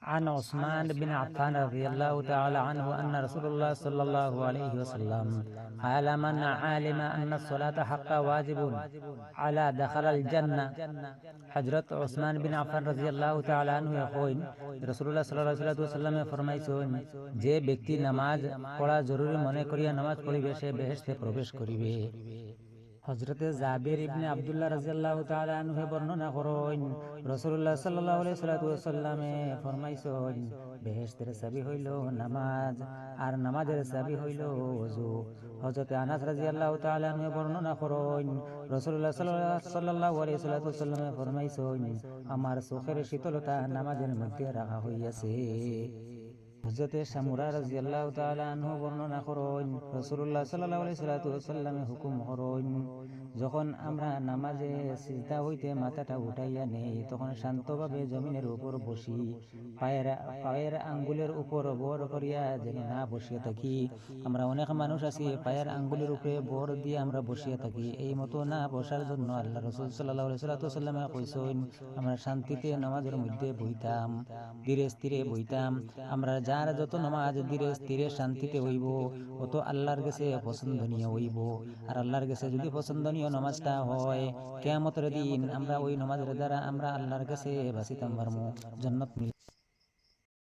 عن عثمان بن عفان رضي الله تعالى عنه أن رسول الله صلى الله عليه وسلم قال من علم أن الصلاة حق واجب على دخل الجنة حضرت عثمان بن عفان رضي الله تعالى عنه يقول رسول الله صلى الله عليه وسلم ফরমাইছেন যে ব্যক্তি নামাজ পড়া জরুরি মনে করিয়া নামাজ পড়িবে সে বেহেশতে প্রবেশ করিবে। হযরতে জাবির ইবনে আব্দুল্লাহ রাদিয়াল্লাহু তাআলা আনহু বর্ণনা করেন রাসূলুল্লাহ সাল্লাল্লাহু আলাইহি ওয়াসাল্লামে ফরমাইছেন বেহেশতের চাবি হইল নামাজ আর নামাজের চাবি হইল ওযু। হযরতে আনাস রাদিয়াল্লাহু তাআলা আনহু বর্ণনা করেন রাসূলুল্লাহ সাল্লাল্লাহু আলাইহি ওয়াসাল্লামে ফরমাইছেন আমার চোখের শীতলতা নামাজের মধ্যে রাখা হইয়াছে। হযরতে সামুরা রাদিয়াল্লাহু তাআলা আনহু বর্ণনা করেন রাসূলুল্লাহ সাল্লাল্লাহু আলাইহি ওয়াসাল্লামে হুকুম করেন যখন আমরা নামাজে সিজদা হইতে মাথাটা উঠাইয়া নেই তখন শান্তভাবে জমিনের উপর বসি, পায়ের আঙ্গুলের উপর ভর করিয়া যেন না বসিয়া থাকি। আমরা অনেক মানুষ আছি পায়ের আঙ্গুলের উপরে ভর দিয়ে আমরা বসিয়া থাকি, এই মতো না বসার জন্য আল্লাহ রাসূল সাল্লাল্লাহু আলাইহি ওয়াসাল্লামে কইছেন আমরা শান্তিতে নামাজের মধ্যে বইতাম, ধীরে স্থিরে বইতাম। আমরা যার যত নামাজ ধীরে স্থিরে শান্তিতে হইব অত আল্লাহর কাছে পছন্দনীয় হইব। আর আল্লাহর কাছে যদি পছন্দনীয় নামাজটা হয় কিয়ামতের দিন আমরা ওই নামাজের দ্বারা আমরা আল্লাহর কাছে বাঁচিতাম পারমু, জান্নাত মিল।